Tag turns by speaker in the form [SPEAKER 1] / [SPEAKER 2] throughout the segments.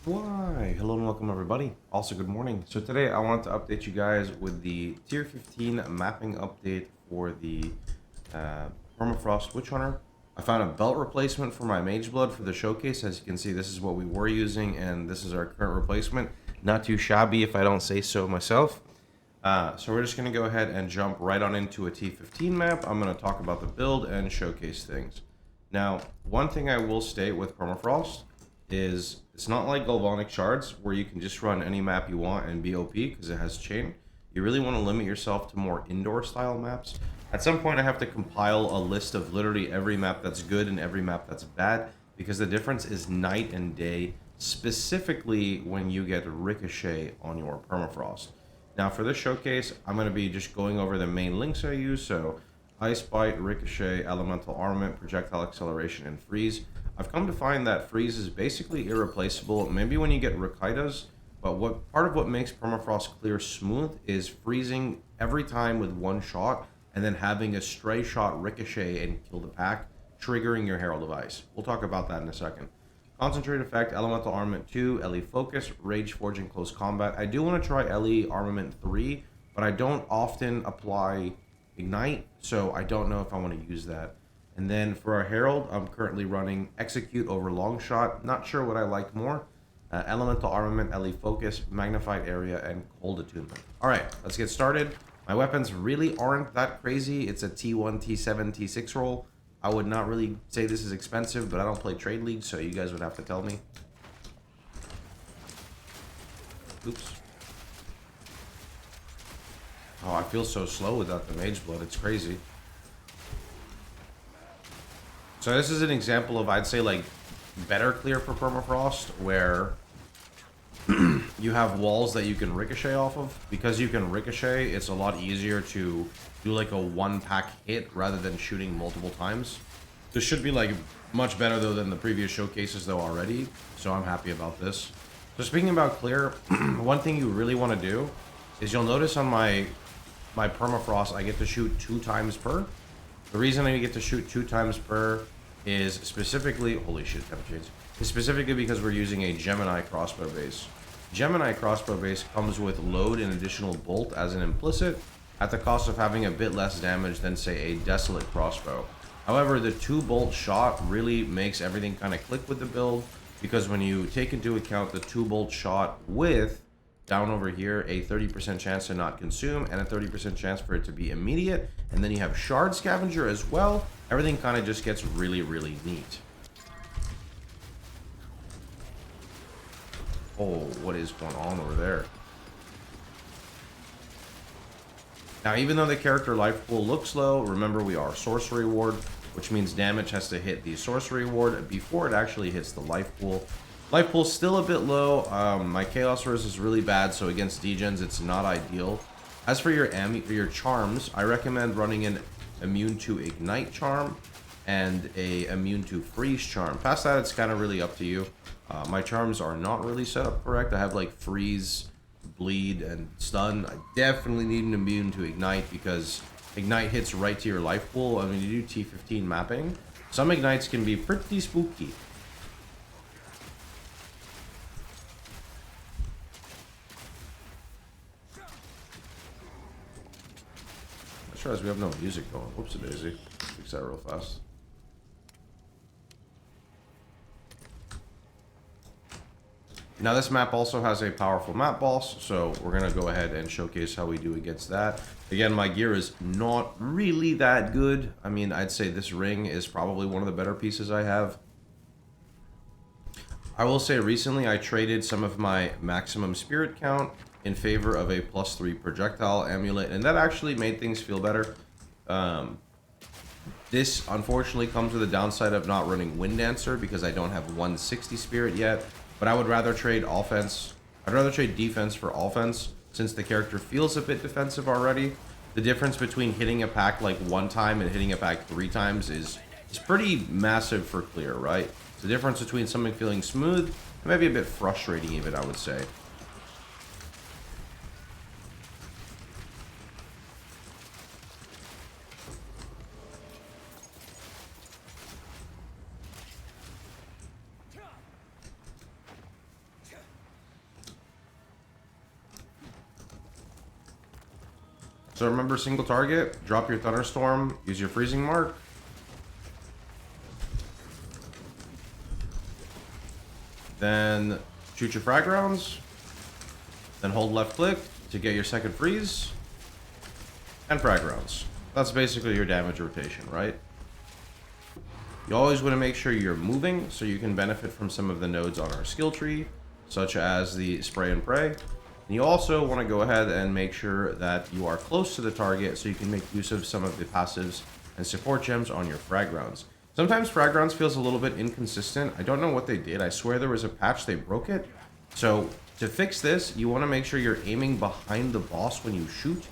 [SPEAKER 1] Why? Hello and welcome everybody. Also good morning. So today I wanted to update you guys with the tier 15 mapping update for the Permafrost Witchhunter. I found a belt replacement for my Mage Blood for the showcase. As you can see, this is what we were using and this is our current replacement. Not too shabby if I don't say so myself. So we're just going to go ahead and jump right on into a T15 map. I'm going to talk about the build and showcase things. Now, one thing I will state with Permafrost is it's not like Galvanic Shards where you can just run any map you want and be OP because it has chain. You really want to limit yourself to more indoor style maps. At some point I have to compile a list of literally every map that's good and every map that's bad because the difference is night and day, specifically when you get Ricochet on your Permafrost. Now for this showcase, I'm going to be just going over the main links I use, so Ice Bite, Ricochet, Elemental Armament, Projectile Acceleration, and Freeze. I've come to find that Freeze is basically irreplaceable, maybe when you get Rakaitas, but what part of what makes Permafrost clear smooth is freezing every time with one shot, and then having a stray shot Ricochet and kill the pack, triggering your Herald of Ice. We'll talk about that in a second. Concentrate Effect, Elemental Armament 2, LE Focus, Rage Forge in Close Combat. I do want to try LE Armament 3, but I don't often apply Ignite, so I don't know if I want to use that. And then for our Herald, I'm currently running Execute over Long Shot. Not sure what I like more. Elemental Armament, LE Focus, Magnified Area, and Cold Attunement. Alright, let's get started. My weapons really aren't that crazy. It's a T1, T7, T6 roll. I would not really say this is expensive, but I don't play Trade League, so you guys would have to tell me. Oops. Oh, I feel so slow without the Mage Blood. It's crazy. So this is an example of, I'd say, like, better clear for Permafrost, where you have walls that you can ricochet off of. Because you can ricochet, it's a lot easier to do like a one-pack hit rather than shooting multiple times. This should be like much better though than the previous showcases though already, so I'm happy about this. So speaking about clear, one thing you really want to do is you'll notice on my Permafrost I get to shoot 2 times per. The reason I get to shoot 2 times per is specifically, holy shit, temp change, is specifically because we're using a Gemini crossbow base. Gemini crossbow base comes with load and additional bolt as an implicit at the cost of having a bit less damage than say a Desolate crossbow. However, the 2 bolt shot really makes everything kind of click with the build, because when you take into account the 2 bolt shot with, down over here, a 30% chance to not consume and a 30% chance for it to be immediate, and then you have Shard Scavenger as well, everything kind of just gets really, really neat. Oh, what is going on over there? Now, even though the character life pool looks low, remember we are sorcery ward, which means damage has to hit the sorcery ward before it actually hits the life pool. Life pool's still a bit low. My Chaos Res is really bad, so against degens it's not ideal. As for your charms, I recommend running an immune to Ignite charm and a immune to Freeze charm. Past that, it's kind of really up to you. My charms are not really set up correct. I have like Freeze, Bleed, and Stun. I definitely need an immune to Ignite because Ignite hits right to your life pool. I mean, you do T15 mapping. Some Ignites can be pretty spooky. I sure as we have no music going. Whoops a daisy. Fix that real fast. Now this map also has a powerful map boss, so we're going to go ahead and showcase how we do against that. Again, my gear is not really that good. I mean, I'd say this ring is probably one of the better pieces I have. I will say recently I traded some of my maximum spirit count in favor of a +3 projectile amulet, and that actually made things feel better. This unfortunately comes with the downside of not running Wind Dancer because I don't have 160 spirit yet. But I would rather trade offense. I'd rather trade defense for offense since the character feels a bit defensive already. The difference between hitting a pack like 1 time and hitting a pack 3 times is pretty massive for clear, right? It's the difference between something feeling smooth and maybe a bit frustrating even, I would say. So remember, single target, drop your Thunderstorm, use your Freezing Mark. Then shoot your frag rounds. Then hold left click to get your second freeze. And frag rounds. That's basically your damage rotation, right? You always want to make sure you're moving so you can benefit from some of the nodes on our skill tree, such as the spray and pray. And you also want to go ahead and make sure that you are close to the target so you can make use of some of the passives and support gems on your frag rounds. Sometimes frag rounds feels a little bit inconsistent. I don't know what they did. I swear there was a patch, they broke it. So to fix this, you want to make sure you're aiming behind the boss when you shoot.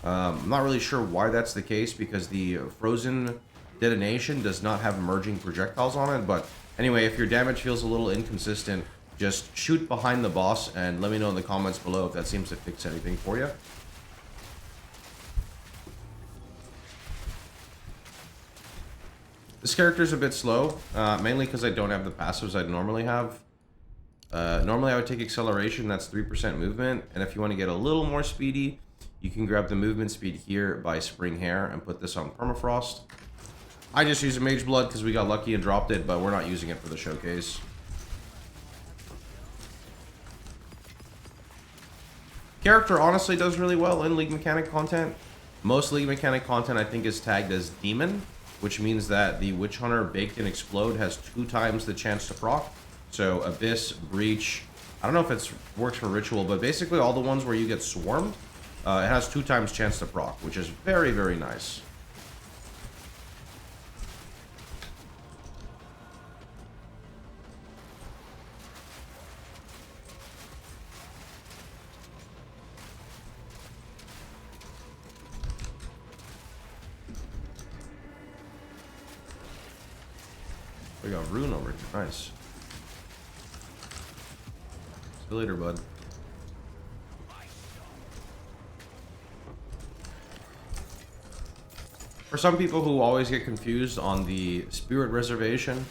[SPEAKER 1] I'm not really sure why that's the case because the frozen detonation does not have emerging projectiles on it. But anyway, if your damage feels a little inconsistent, just shoot behind the boss and let me know in the comments below if that seems to fix anything for you. This character is a bit slow, mainly because I don't have the passives I'd normally have. Normally I would take acceleration, that's 3% movement, and if you want to get a little more speedy, you can grab the movement speed here by Spring Hair and put this on Permafrost. I just use a Mage Blood because we got lucky and dropped it, but we're not using it for the showcase. Character honestly does really well in League Mechanic content. Most League Mechanic content I think is tagged as Demon, which means that the Witchhunter Baked and Explode has 2 times the chance to proc. So Abyss, Breach, I don't know if it works for Ritual, but basically all the ones where you get swarmed, it has 2 times chance to proc, which is very, very nice. We got Rune over here. Nice. See you later, bud. For some people who always get confused on the Spirit Reservation,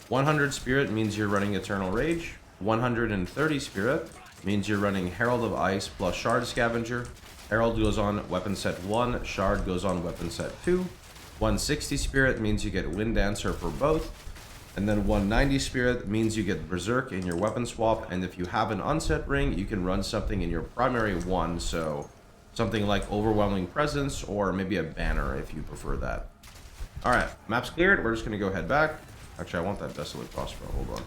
[SPEAKER 1] 100 Spirit means you're running Eternal Rage. 130 Spirit means you're running Herald of Ice plus Shard Scavenger. Herald goes on weapon set 1, Shard goes on weapon set 2. 160 Spirit means you get Wind Dancer for both. And then 190 Spirit means you get Berserk in your weapon swap, and if you have an unset ring, you can run something in your primary one, so something like Overwhelming Presence, or maybe a banner if you prefer that. Alright, map's cleared, we're just gonna go head back. Actually, I want that Desolate Crossbow, hold on.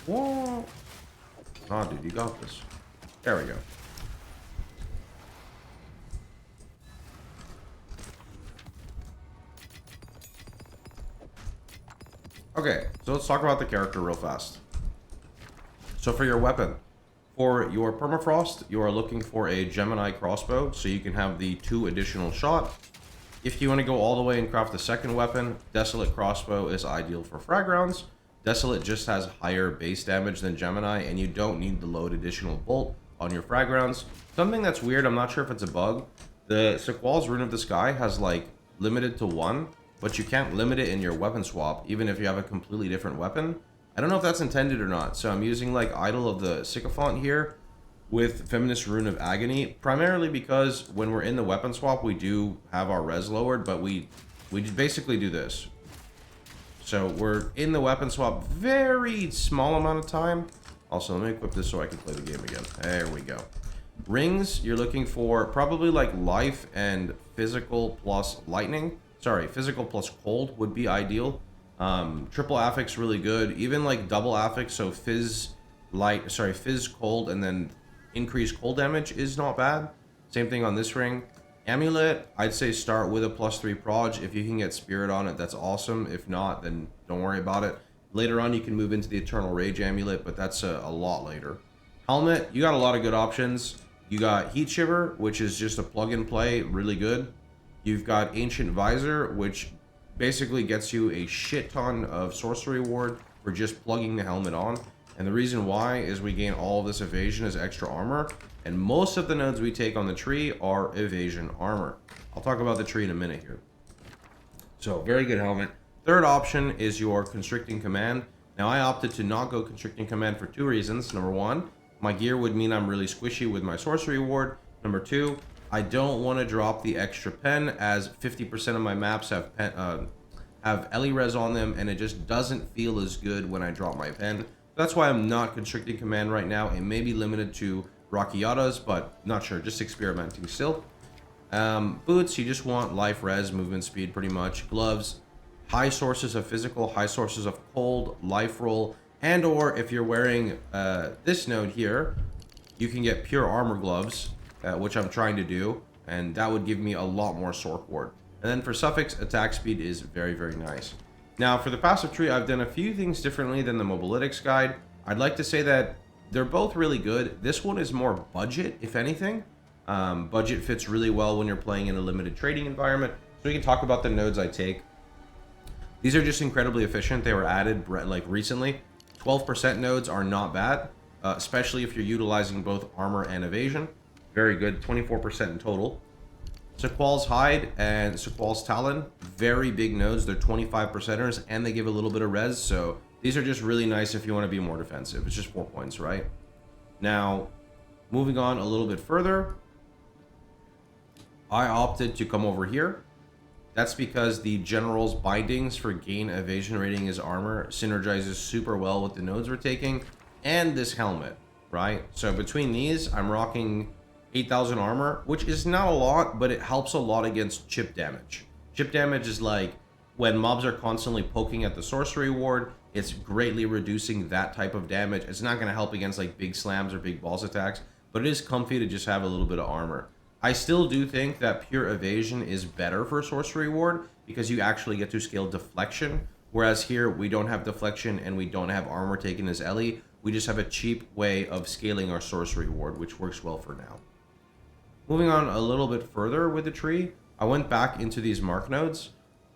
[SPEAKER 1] Whoa! Nah, dude, you got this. There we go. Okay, so let's talk about the character real fast. So for your weapon, for your Permafrost, you are looking for a Gemini crossbow, so you can have the 2 additional shot. If you want to go all the way and craft the second weapon, Desolate Crossbow is ideal for frag rounds. Desolate just has higher base damage than Gemini, and you don't need the load additional bolt on your frag rounds. Something that's weird, I'm not sure if it's a bug, the Sequal's Rune of the Sky has like limited to 1, but you can't limit it in your weapon swap, even if you have a completely different weapon. I don't know if that's intended or not, so I'm using like Idol of the Sycophant here with Feminist Rune of Agony, primarily because when we're in the weapon swap, we do have our res lowered, but we basically do this. So we're in the weapon swap, very small amount of time. Also, let me equip this so I can play the game again. There we go. Rings, you're looking for probably like life and physical plus lightning. Sorry, physical plus cold would be ideal. Triple affix really good. Even like double affix, so fizz cold and then increased cold damage is not bad. Same thing on this ring. Amulet, I'd say start with a +3 proj. If you can get spirit on it, that's awesome. If not, then don't worry about it. Later on, you can move into the Eternal Rage Amulet, but that's a lot later. Helmet, you got a lot of good options. You got Heat Shiver, which is just a plug and play, really good. You've got Ancient Visor, which basically gets you a shit ton of sorcery ward for just plugging the helmet on. And the reason why is we gain all of this evasion as extra armor, and most of the nodes we take on the tree are evasion armor. I'll talk about the tree in a minute here. So, very good helmet. Third option is your Constricting Command. Now, I opted to not go Constricting Command for 2 reasons. Number 1, my gear would mean I'm really squishy with my sorcery ward. Number 2, I don't want to drop the extra pen, as 50% of my maps have Ellie res on them, and it just doesn't feel as good when I drop my pen. That's why I'm not constricting command right now. It may be limited to Rockiatas, but not sure, just experimenting still. Boots, you just want life res, movement speed pretty much. Gloves, high sources of physical, high sources of cold, life roll, and or if you're wearing this node here, you can get pure armor gloves, which I'm trying to do, and that would give me a lot more sword ward. And then for suffix, attack speed is very, very nice. Now for the passive tree, I've done a few things differently than the mobilytics guide. I'd like to say that they're both really good. This one is more budget, if anything. Budget fits really well when you're playing in a limited trading environment. So we can talk about the nodes I take. These are just incredibly efficient. They were added like recently. 12% nodes are not bad, especially if you're utilizing both armor and evasion. Very good, 24% in total. Sequal's Hide and Sequal's Talon, very big nodes. They're 25%ers and they give a little bit of res. So these are just really nice if you want to be more defensive. It's just 4 points, right? Now, moving on a little bit further, I opted to come over here. That's because the General's Bindings for gain evasion rating as armor synergizes super well with the nodes we're taking and this helmet, right? So between these, I'm rocking 8,000 armor, which is not a lot, but it helps a lot against chip damage. Chip damage is like when mobs are constantly poking at the sorcery ward, it's greatly reducing that type of damage. It's not going to help against like big slams or big boss attacks, but it is comfy to just have a little bit of armor. I still do think that pure evasion is better for sorcery ward because you actually get to scale deflection, whereas here we don't have deflection and we don't have armor taken as Ellie. We just have a cheap way of scaling our sorcery ward, which works well for now. Moving on a little bit further with the tree, I went back into these mark nodes.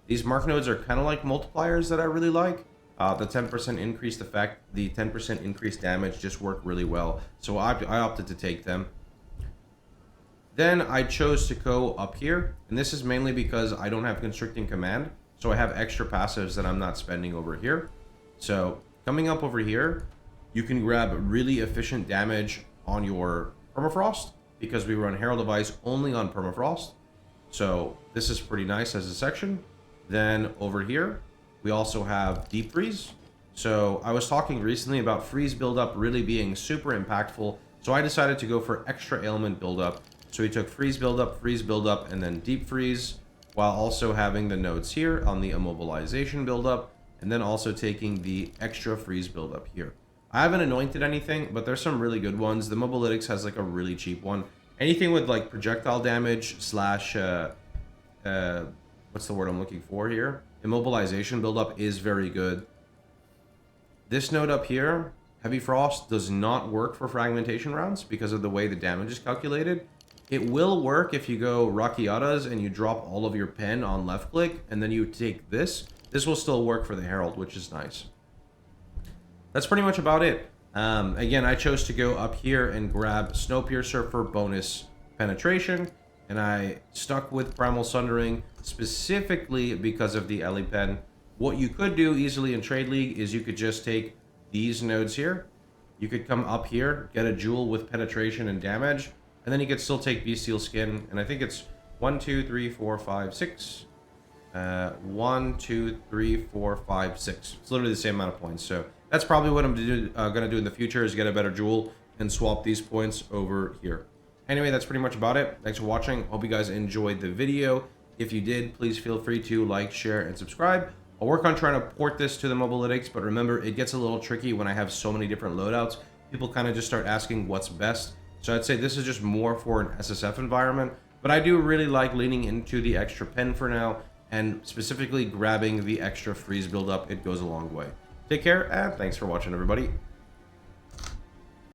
[SPEAKER 1] These mark nodes are kind of like multipliers that I really like. The 10% increased effect, the 10% increased damage just work really well. So I opted to take them. Then I chose to go up here, and this is mainly because I don't have constricting command. So I have extra passives that I'm not spending over here. So coming up over here, you can grab really efficient damage on your Permafrost, because we run Herald of Ice only on Permafrost. So this is pretty nice as a section. Then over here, we also have Deep Freeze. So I was talking recently about freeze buildup really being super impactful. So I decided to go for extra ailment buildup. So we took freeze buildup, and then deep freeze, while also having the nodes here on the immobilization buildup, and then also taking the extra freeze buildup here. I haven't anointed anything, but there's some really good ones. The mobilytics has like a really cheap one. Anything with like projectile damage slash what's the word I'm looking for here? Immobilization buildup is very good. This node up here, Heavy Frost, does not work for fragmentation rounds because of the way the damage is calculated. It will work if you go Rockiatas and you drop all of your pen on left click and then you take this. This will still work for the Herald, which is nice. That's pretty much about it. Again, I chose to go up here and grab Snowpiercer for bonus penetration, and I stuck with Primal Sundering specifically because of the Ellie pen. What you could do easily in Trade League is you could just take these nodes here. You could come up here, get a jewel with penetration and damage, and then you could still take Bestial Skin, and I think it's 1, 2, 3, 4, 5, 6. 1, 2, 3, 4, 5, 6. It's literally the same amount of points. So that's probably what I'm gonna do in the future, is get a better jewel and swap these points over here. Anyway, that's pretty much about it. Thanks for watching. Hope you guys enjoyed the video. If you did, please feel free to like, share, and subscribe. I'll work on trying to port this to the mobilytics, but remember, it gets a little tricky when I have so many different loadouts. People kind of just start asking what's best. So I'd say this is just more for an SSF environment, but I do really like leaning into the extra pen for now, and specifically grabbing the extra freeze buildup. It goes a long way. Take care, and thanks for watching, everybody.